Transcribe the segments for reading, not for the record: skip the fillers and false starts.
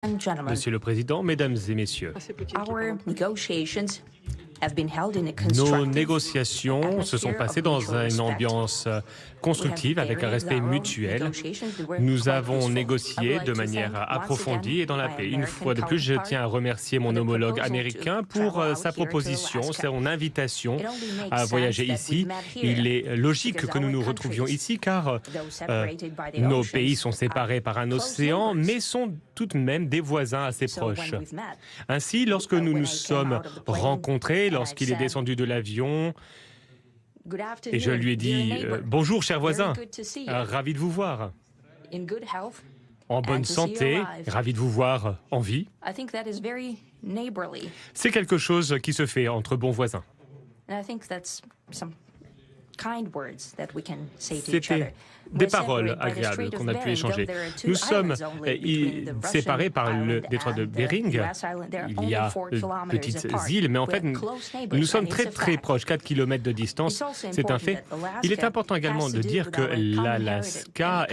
and gentlemen, Monsieur le Président, Mesdames et Messieurs, our negotiations have been held in a nos constructive négociations se sont atmosphere passées of dans mutual une respect. ambiance constructive avec un respect mutuel. Nous avons négocié de manière approfondie et dans la paix. Une fois de plus, je tiens à remercier mon homologue américain pour sa proposition, son invitation à voyager ici. Il est logique que nous nous retrouvions ici car nos pays sont séparés par un océan, mais sont tout de même des voisins assez proches. Ainsi, lorsque nous nous sommes rencontrés, lorsqu'il est descendu de l'avion, et je lui ai dit « Bonjour, cher voisin, ravi de vous voir. En bonne santé, ravi de vous voir en vie. » C'est quelque chose qui se fait entre bons voisins. C'était des paroles agréables qu'on a pu échanger. Nous sommes séparés par le détroit de Bering. Il y a de petites îles, mais en fait, nous sommes très très proches, 4 km de distance, c'est un fait. Il est important également de dire que l'Alaska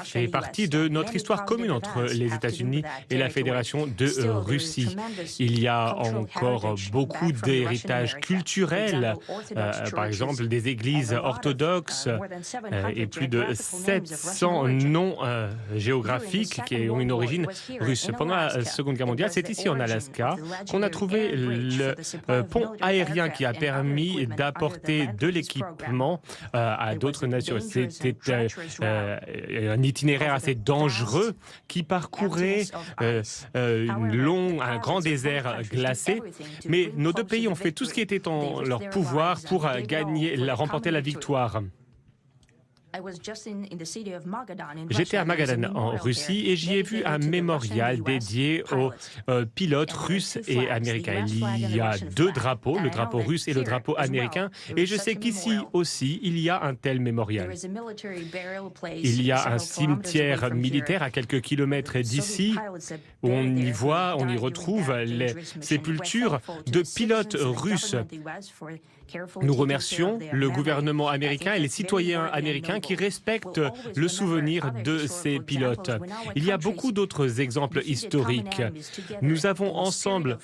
fait partie de notre histoire commune entre les États-Unis et la Fédération de Russie. Il y a encore beaucoup d'héritage culturel, par exemple des églises orthodoxes et plus de 700 noms géographiques qui ont une origine russe. Pendant la Seconde Guerre mondiale, c'est ici en Alaska qu'on a trouvé le pont aérien qui a permis d'apporter de l'équipement à d'autres nations. C'était un itinéraire assez dangereux qui parcourait un grand désert glacé, mais nos deux pays ont fait tout ce qui était en leur pouvoir pour remporter la victoire. J'étais à Magadan en Russie et j'y ai vu un mémorial dédié aux pilotes russes et américains. Il y a deux drapeaux, le drapeau russe et le drapeau américain, et je sais qu'ici aussi il y a un tel mémorial. Il y a un cimetière militaire à quelques kilomètres d'ici où on y retrouve les sépultures de pilotes russes. Nous remercions le gouvernement américain et les citoyens américains qui respectent le souvenir de ces pilotes. Il y a beaucoup d'autres exemples historiques. Nous avons ensemble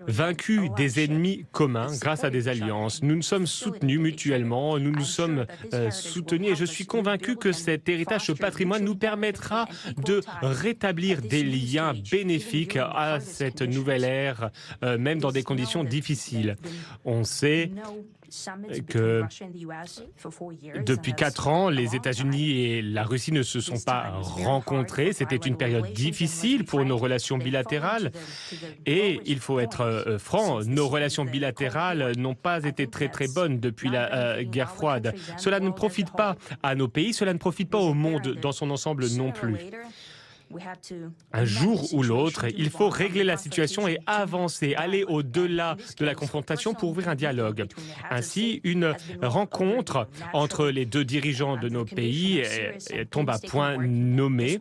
vaincu des ennemis communs grâce à des alliances. Nous nous sommes soutenus mutuellement, nous nous sommes soutenus et je suis convaincu que cet héritage, ce patrimoine nous permettra de rétablir des liens bénéfiques à cette nouvelle ère, même dans des conditions difficiles. On sait que depuis 4 ans, les États-Unis et la Russie ne se sont pas rencontrés. C'était une période difficile pour nos relations bilatérales. Et il faut être franc, nos relations bilatérales n'ont pas été très très bonnes depuis la guerre froide. Cela ne profite pas à nos pays, cela ne profite pas au monde dans son ensemble non plus. Un jour ou l'autre, il faut régler la situation et avancer, aller au-delà de la confrontation pour ouvrir un dialogue. Ainsi, une rencontre entre les deux dirigeants de nos pays tombe à point nommé.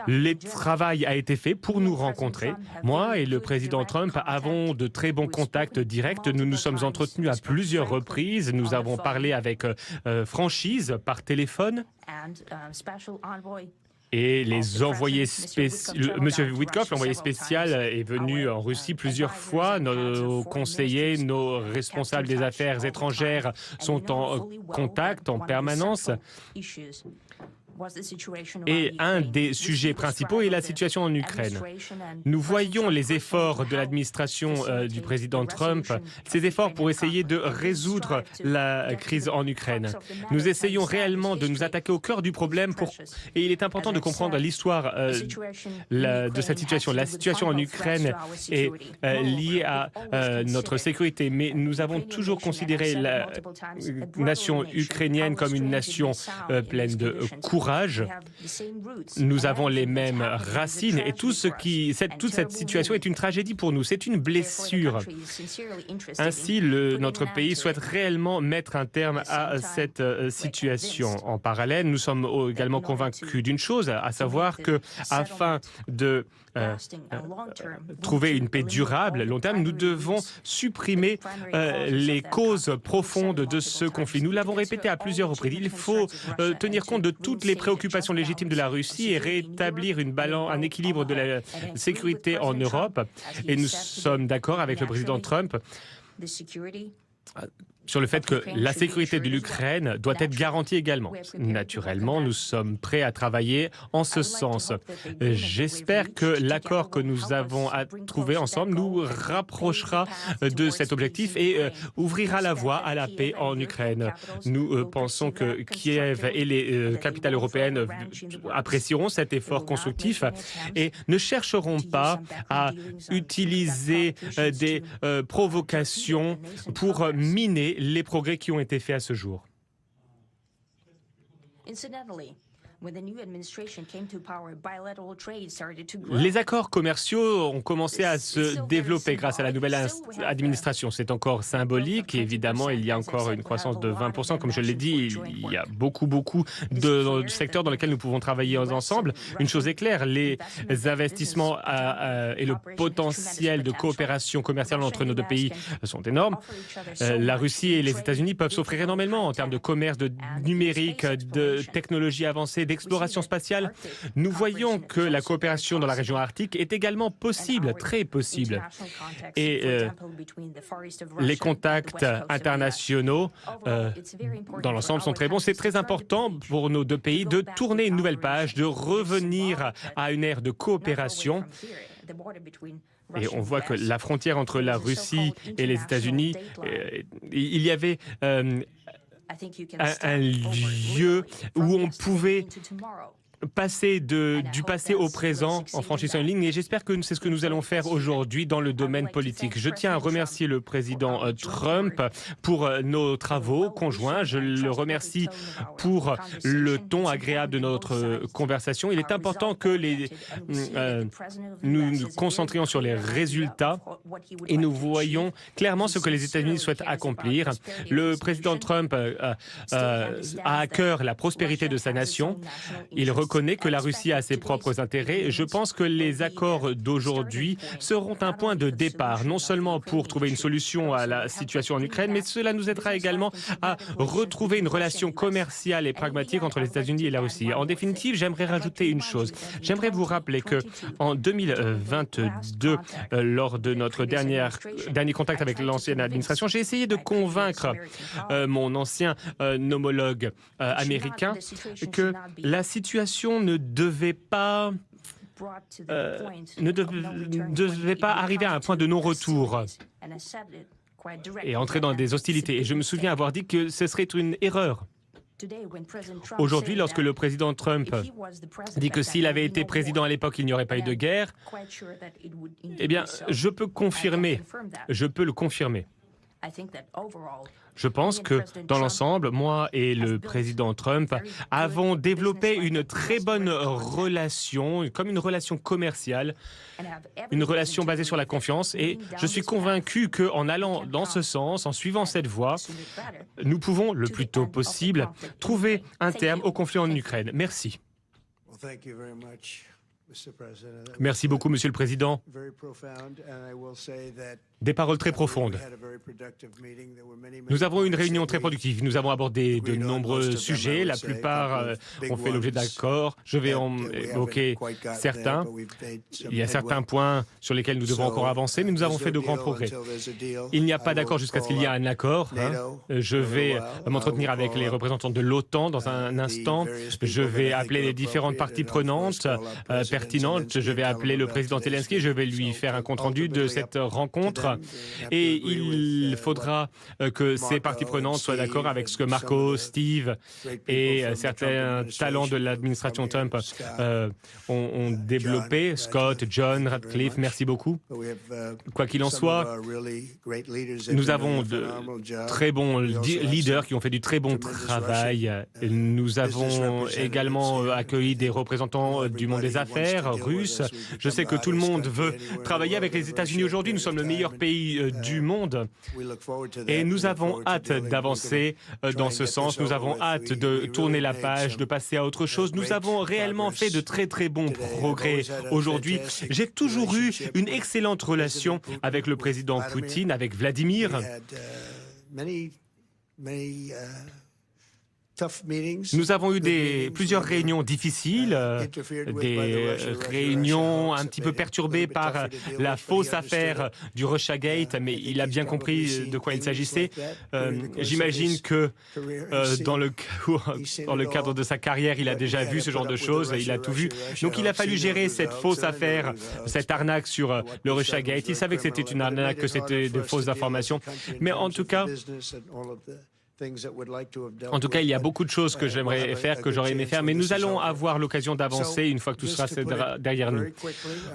Le travail a été fait pour nous rencontrer. Moi et le président Trump avons de très bons contacts directs. Nous nous sommes entretenus à plusieurs reprises. Nous avons parlé avec franchise par téléphone. Et les envoyés spéciaux, Monsieur Witkoff, l'envoyé spécial, est venu en Russie plusieurs fois. Nos conseillers, nos responsables des affaires étrangères sont en contact en permanence. Et un des sujets principaux est la situation en Ukraine. Nous voyons les efforts de l'administration du président Trump, ces efforts pour essayer de résoudre la crise en Ukraine. Nous essayons réellement de nous attaquer au cœur du problème et il est important de comprendre l'histoire de cette situation. La situation en Ukraine est liée à notre sécurité, mais nous avons toujours considéré la nation ukrainienne comme une nation pleine de courage. Nous avons les mêmes racines et toute cette situation est une tragédie pour nous, c'est une blessure. Ainsi, notre pays souhaite réellement mettre un terme à cette situation. En parallèle, nous sommes également convaincus d'une chose, à savoir que afin de trouver une paix durable, long terme, nous devons supprimer les causes profondes de ce conflit. Nous l'avons répété à plusieurs reprises. Il faut tenir compte de toutes les les préoccupations légitimes de la Russie et rétablir un équilibre de la sécurité en Europe. Et nous sommes d'accord avec le président Trump sur le fait que la sécurité de l'Ukraine doit être garantie également. Naturellement, nous sommes prêts à travailler en ce sens. J'espère que l'accord que nous avons trouvé ensemble nous rapprochera de cet objectif et ouvrira la voie à la paix en Ukraine. Nous pensons que Kiev et les capitales européennes apprécieront cet effort constructif et ne chercheront pas à utiliser des provocations pour miner les progrès qui ont été faits à ce jour. Les accords commerciaux ont commencé à se développer grâce à la nouvelle administration. C'est encore symbolique et évidemment, il y a encore une croissance de 20%. Comme je l'ai dit, il y a beaucoup de secteurs dans lesquels nous pouvons travailler ensemble. Une chose est claire, les investissements et le potentiel de coopération commerciale entre nos deux pays sont énormes. La Russie et les États-Unis peuvent s'offrir énormément en termes de commerce, de numérique, de technologie avancée, d'exploration spatiale. Nous voyons que la coopération dans la région arctique est également possible, très possible. Et les contacts internationaux dans l'ensemble sont très bons. C'est très important pour nos deux pays de tourner une nouvelle page, de revenir à une ère de coopération. Et on voit que la frontière entre la Russie et les États-Unis, il y avait un lieu où on pouvait passer du passé au présent en franchissant une ligne et j'espère que c'est ce que nous allons faire aujourd'hui dans le domaine politique. Je tiens à remercier le président Trump pour nos travaux conjoints. Je le remercie pour le ton agréable de notre conversation. Il est important que nous nous concentrions sur les résultats et nous voyons clairement ce que les États-Unis souhaitent accomplir. Le président Trump a à cœur la prospérité de sa nation. Il reconnaît que la Russie a ses propres intérêts. Je pense que les accords d'aujourd'hui seront un point de départ, non seulement pour trouver une solution à la situation en Ukraine, mais cela nous aidera également à retrouver une relation commerciale et pragmatique entre les États-Unis et la Russie. En définitive, j'aimerais rajouter une chose. J'aimerais vous rappeler que en 2022, lors de notre dernier contact avec l'ancienne administration, j'ai essayé de convaincre mon ancien homologue américain que la situation ne devait pas arriver à un point de non-retour et entrer dans des hostilités. Et je me souviens avoir dit que ce serait une erreur. Aujourd'hui, lorsque le président Trump dit que s'il avait été président à l'époque, il n'y aurait pas eu de guerre, eh bien, je peux le confirmer. Je pense que, dans l'ensemble, moi et le président Trump avons développé une très bonne relation, comme une relation commerciale, une relation basée sur la confiance. Et je suis convaincu qu'en allant dans ce sens, en suivant cette voie, nous pouvons, le plus tôt possible, trouver un terme au conflit en Ukraine. Merci. Merci beaucoup, Monsieur le Président. Des paroles très profondes. Nous avons eu une réunion très productive. Nous avons abordé de nombreux sujets. La plupart ont fait l'objet d'accords. Je vais en évoquer certains. Il y a certains points sur lesquels nous devons encore avancer, mais nous avons fait de grands progrès. Il n'y a pas d'accord jusqu'à ce qu'il y ait un accord. Je vais m'entretenir avec les représentants de l'OTAN dans un instant. Je vais appeler les différentes parties prenantes pertinentes. Je vais appeler le président Zelensky. Je vais lui faire un compte-rendu de cette rencontre. Et il faudra que ces parties prenantes soient d'accord avec ce que Marco, Steve et certains talents de l'administration Trump ont développé. Scott, John, Radcliffe, merci beaucoup. Quoi qu'il en soit, nous avons de très bons leaders qui ont fait du très bon travail. Nous avons également accueilli des représentants du monde des affaires russes. Je sais que tout le monde veut travailler avec les États-Unis aujourd'hui. Nous sommes le meilleur pays du monde et nous avons hâte d'avancer dans ce sens. Nous avons hâte de tourner la page, de passer à autre chose. Nous avons réellement fait de très très bons progrès aujourd'hui. J'ai toujours eu une excellente relation avec le président Poutine, avec Vladimir. Nous avons eu plusieurs réunions difficiles, des réunions un petit peu perturbées par la fausse affaire du Russiagate, mais il a bien compris de quoi il s'agissait. J'imagine que dans le cadre de sa carrière, il a déjà vu ce genre de choses, il a tout vu. Donc il a fallu gérer cette fausse affaire, cette arnaque sur le Russiagate. Il savait que c'était une arnaque, que c'était de fausses informations. Mais en tout cas, il y a beaucoup de choses que j'aimerais faire, que j'aurais aimé faire, mais nous allons avoir l'occasion d'avancer une fois que tout sera derrière nous.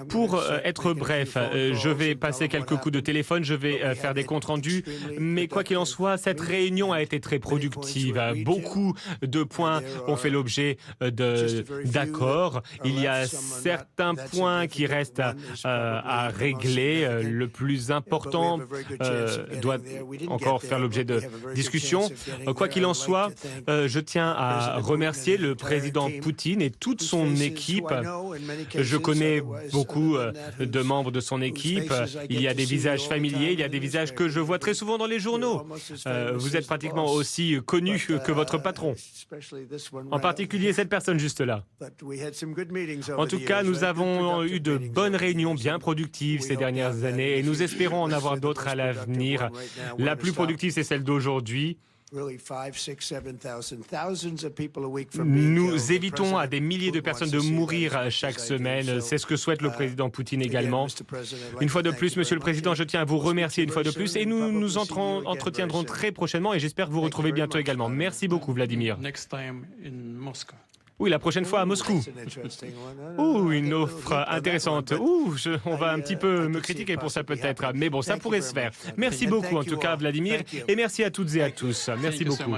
Pour être bref, je vais passer quelques coups de téléphone, je vais faire des comptes rendus, mais quoi qu'il en soit, cette réunion a été très productive. Beaucoup de points ont fait l'objet d'accords. Il y a certains points qui restent à régler. Le plus important doit encore faire l'objet de discussions. Quoi qu'il en soit, je tiens à remercier le président Poutine et toute son équipe. Je connais beaucoup de membres de son équipe. Il y a des visages familiers, il y a des visages que je vois très souvent dans les journaux. Vous êtes pratiquement aussi connu que votre patron. En particulier cette personne juste là. En tout cas, nous avons eu de bonnes réunions bien productives ces dernières années et nous espérons en avoir d'autres à l'avenir. La plus productive, c'est celle d'aujourd'hui. Nous évitons à des milliers de personnes de mourir chaque semaine. C'est ce que souhaite le président Poutine également. Une fois de plus, Monsieur le Président, je tiens à vous remercier une fois de plus et nous nous entretiendrons très prochainement et j'espère vous retrouver bientôt également. Merci beaucoup, Vladimir. Oui, la prochaine fois à Moscou. Une offre intéressante. On va un petit peu me critiquer pour ça peut-être, mais bon, ça pourrait se faire. Merci beaucoup en tout cas, Vladimir, et merci à toutes et à tous. Merci beaucoup.